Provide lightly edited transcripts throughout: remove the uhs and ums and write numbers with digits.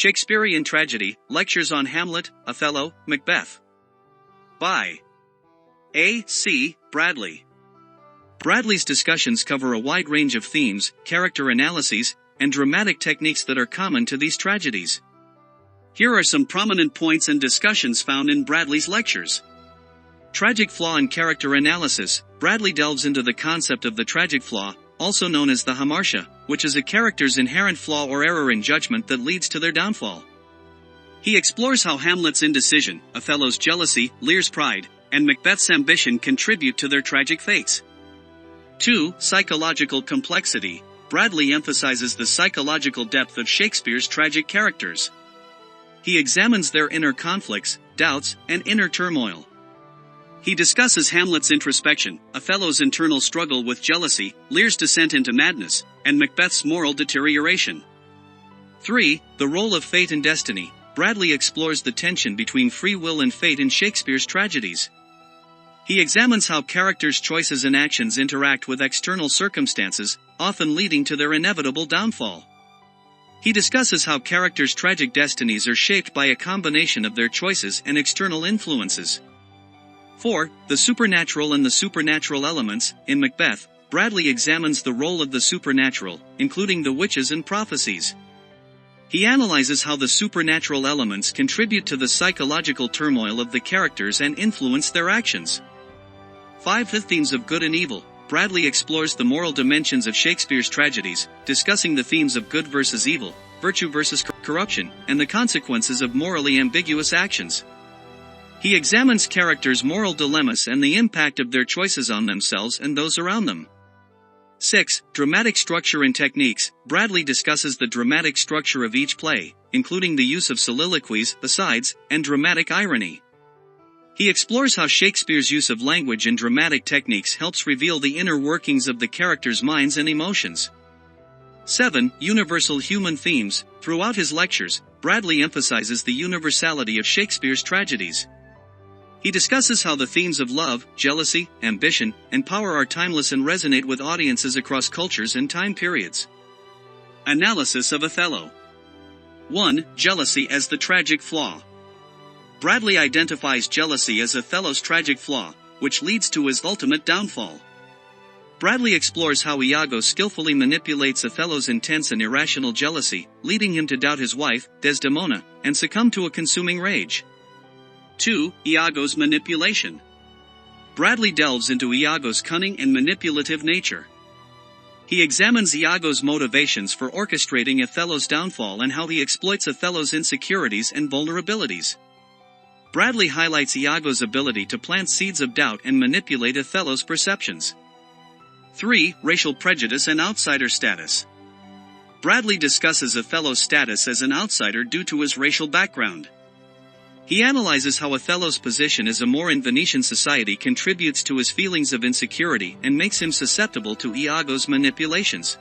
Shakespearean Tragedy, Lectures on Hamlet, Othello, Macbeth. By A. C. Bradley. Bradley's discussions cover a wide range of themes, character analyses, and dramatic techniques that are common to these tragedies. Here are some prominent points and discussions found in Bradley's lectures. Tragic flaw and character analysis. Bradley delves into the concept of the tragic flaw, also known as the hamartia, which is a character's inherent flaw or error in judgment that leads to their downfall. He explores how Hamlet's indecision, Othello's jealousy, Lear's pride, and Macbeth's ambition contribute to their tragic fates. 2. Psychological complexity. Bradley emphasizes the psychological depth of Shakespeare's tragic characters. He examines their inner conflicts, doubts, and inner turmoil. He discusses Hamlet's introspection, Othello's internal struggle with jealousy, Lear's descent into madness, and Macbeth's moral deterioration. 3. The role of fate and destiny. Bradley explores the tension between free will and fate in Shakespeare's tragedies. He examines how characters' choices and actions interact with external circumstances, often leading to their inevitable downfall. He discusses how characters' tragic destinies are shaped by a combination of their choices and external influences. 4. The supernatural and the supernatural elements. In Macbeth, Bradley examines the role of the supernatural, including the witches and prophecies. He analyzes how the supernatural elements contribute to the psychological turmoil of the characters and influence their actions. 5. The themes of good and evil. Bradley explores the moral dimensions of Shakespeare's tragedies, discussing the themes of good versus evil, virtue versus corruption, and the consequences of morally ambiguous actions. He examines characters' moral dilemmas and the impact of their choices on themselves and those around them. 6. Dramatic structure and techniques. Bradley discusses the dramatic structure of each play, including the use of soliloquies, asides, and dramatic irony. He explores how Shakespeare's use of language and dramatic techniques helps reveal the inner workings of the characters' minds and emotions. 7. Universal human themes. Throughout his lectures, Bradley emphasizes the universality of Shakespeare's tragedies. He discusses how the themes of love, jealousy, ambition, and power are timeless and resonate with audiences across cultures and time periods. Analysis of Othello. 1. Jealousy as the tragic flaw. Bradley identifies jealousy as Othello's tragic flaw, which leads to his ultimate downfall. Bradley explores how Iago skillfully manipulates Othello's intense and irrational jealousy, leading him to doubt his wife, Desdemona, and succumb to a consuming rage. 2. Iago's manipulation. Bradley delves into Iago's cunning and manipulative nature. He examines Iago's motivations for orchestrating Othello's downfall and how he exploits Othello's insecurities and vulnerabilities. Bradley highlights Iago's ability to plant seeds of doubt and manipulate Othello's perceptions. 3. Racial prejudice and outsider status. Bradley discusses Othello's status as an outsider due to his racial background. He analyzes how Othello's position as a Moor in Venetian society contributes to his feelings of insecurity and makes him susceptible to Iago's manipulations.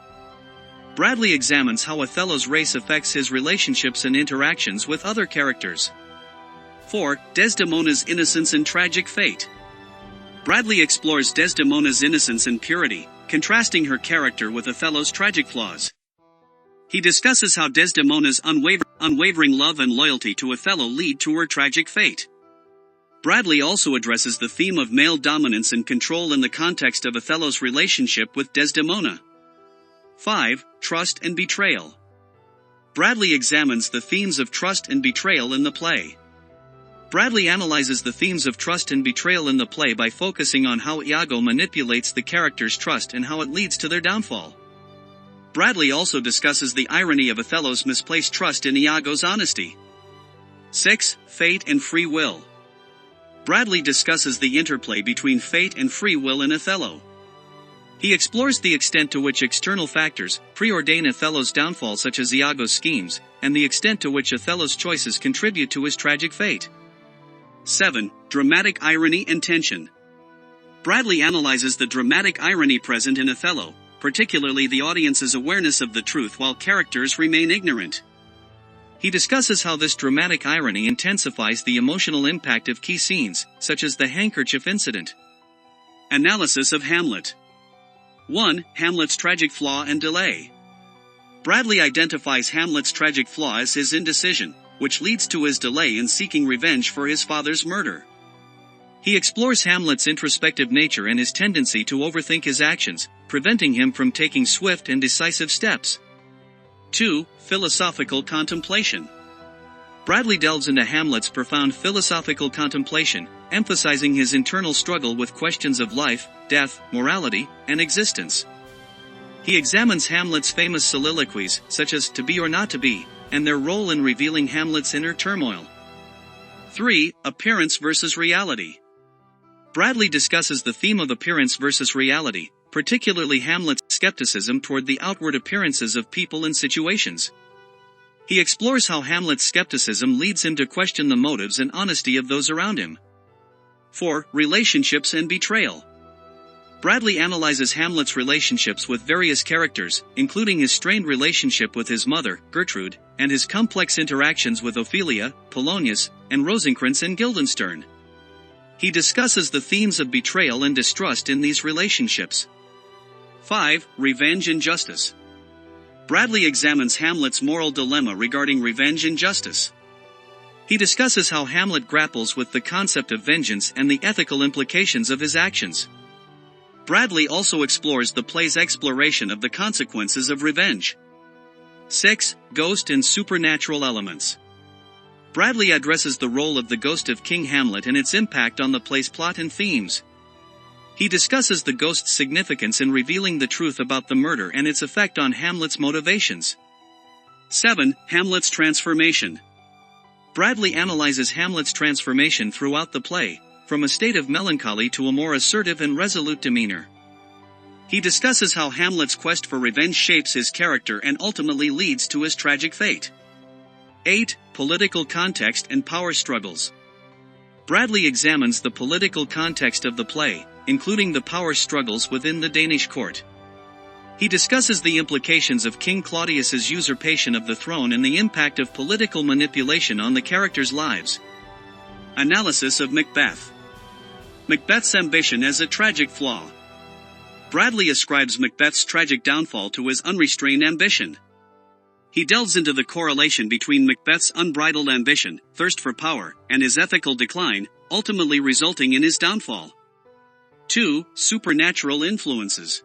Bradley examines how Othello's race affects his relationships and interactions with other characters. 4. Desdemona's innocence and tragic fate. Bradley explores Desdemona's innocence and purity, contrasting her character with Othello's tragic flaws. He discusses how Desdemona's unwavering love and loyalty to Othello lead to her tragic fate. Bradley also addresses the theme of male dominance and control in the context of Othello's relationship with Desdemona. 5. Trust and betrayal. Bradley examines the themes of trust and betrayal in the play. Bradley analyzes the themes of trust and betrayal in the play by focusing on how Iago manipulates the characters' trust and how it leads to their downfall. Bradley also discusses the irony of Othello's misplaced trust in Iago's honesty. 6. Fate and free will. Bradley discusses the interplay between fate and free will in Othello. He explores the extent to which external factors preordain Othello's downfall, such as Iago's schemes, and the extent to which Othello's choices contribute to his tragic fate. 7. Dramatic irony and tension. Bradley analyzes the dramatic irony present in Othello, particularly the audience's awareness of the truth while characters remain ignorant. He discusses how this dramatic irony intensifies the emotional impact of key scenes, such as the handkerchief incident. Analysis of Hamlet. 1. Hamlet's tragic flaw and delay. Bradley identifies Hamlet's tragic flaw as his indecision, which leads to his delay in seeking revenge for his father's murder. He explores Hamlet's introspective nature and his tendency to overthink his actions, preventing him from taking swift and decisive steps. 2. Philosophical contemplation. Bradley delves into Hamlet's profound philosophical contemplation, emphasizing his internal struggle with questions of life, death, morality, and existence. He examines Hamlet's famous soliloquies, such as "to be or not to be," and their role in revealing Hamlet's inner turmoil. 3. Appearance versus reality. Bradley discusses the theme of appearance versus reality, particularly Hamlet's skepticism toward the outward appearances of people and situations. He explores how Hamlet's skepticism leads him to question the motives and honesty of those around him. 4. Relationships and betrayal. Bradley analyzes Hamlet's relationships with various characters, including his strained relationship with his mother, Gertrude, and his complex interactions with Ophelia, Polonius, and Rosencrantz and Guildenstern. He discusses the themes of betrayal and distrust in these relationships. 5. Revenge and justice. Bradley examines Hamlet's moral dilemma regarding revenge and justice. He discusses how Hamlet grapples with the concept of vengeance and the ethical implications of his actions. Bradley also explores the play's exploration of the consequences of revenge. 6. Ghost and supernatural elements. Bradley addresses the role of the ghost of King Hamlet and its impact on the play's plot and themes. He discusses the ghost's significance in revealing the truth about the murder and its effect on Hamlet's motivations. 7. Hamlet's transformation. Bradley analyzes Hamlet's transformation throughout the play, from a state of melancholy to a more assertive and resolute demeanor. He discusses how Hamlet's quest for revenge shapes his character and ultimately leads to his tragic fate. 8. Political context and power struggles. Bradley examines the political context of the play, including the power struggles within the Danish court. He discusses the implications of King Claudius's usurpation of the throne and the impact of political manipulation on the characters' lives. Analysis of Macbeth. Macbeth's ambition as a tragic flaw. Bradley ascribes Macbeth's tragic downfall to his unrestrained ambition. He delves into the correlation between Macbeth's unbridled ambition, thirst for power, and his ethical decline, ultimately resulting in his downfall. 2. Supernatural influences.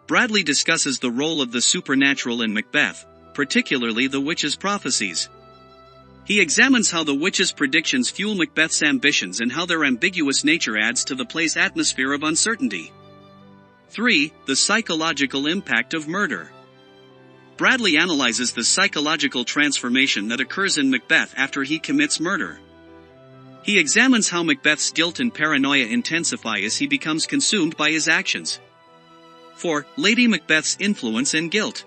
Bradley discusses the role of the supernatural in Macbeth, particularly the witch's prophecies. He examines how the witch's predictions fuel Macbeth's ambitions and how their ambiguous nature adds to the play's atmosphere of uncertainty. 3. The psychological impact of murder. Bradley analyzes the psychological transformation that occurs in Macbeth after he commits murder. He examines how Macbeth's guilt and paranoia intensify as he becomes consumed by his actions. 4. Lady Macbeth's influence and guilt.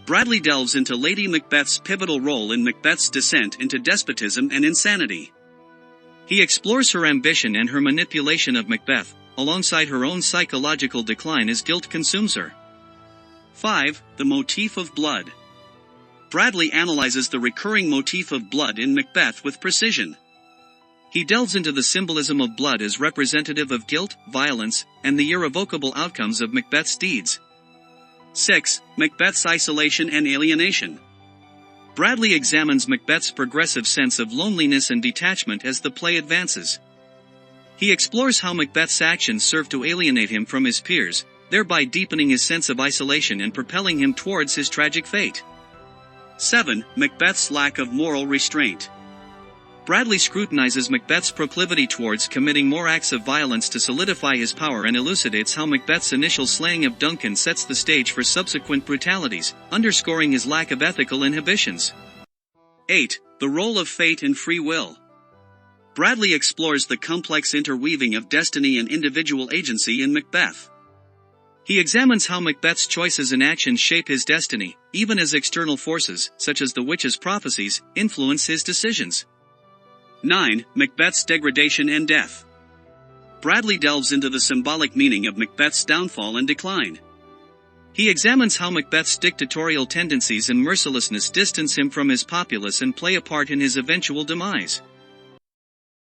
Bradley delves into Lady Macbeth's pivotal role in Macbeth's descent into despotism and insanity. He explores her ambition and her manipulation of Macbeth, alongside her own psychological decline as guilt consumes her. 5. The motif of blood. Bradley analyzes the recurring motif of blood in Macbeth with precision. He delves into the symbolism of blood as representative of guilt, violence, and the irrevocable outcomes of Macbeth's deeds. 6. Macbeth's isolation and alienation. Bradley examines Macbeth's progressive sense of loneliness and detachment as the play advances. He explores how Macbeth's actions serve to alienate him from his peers, thereby deepening his sense of isolation and propelling him towards his tragic fate. 7. Macbeth's lack of moral restraint. Bradley scrutinizes Macbeth's proclivity towards committing more acts of violence to solidify his power and elucidates how Macbeth's initial slaying of Duncan sets the stage for subsequent brutalities, underscoring his lack of ethical inhibitions. 8. The role of fate and free will. Bradley explores the complex interweaving of destiny and individual agency in Macbeth. He examines how Macbeth's choices and actions shape his destiny, even as external forces, such as the witch's prophecies, influence his decisions. 9. Macbeth's degradation and death. Bradley delves into the symbolic meaning of Macbeth's downfall and decline. He examines how Macbeth's dictatorial tendencies and mercilessness distance him from his populace and play a part in his eventual demise.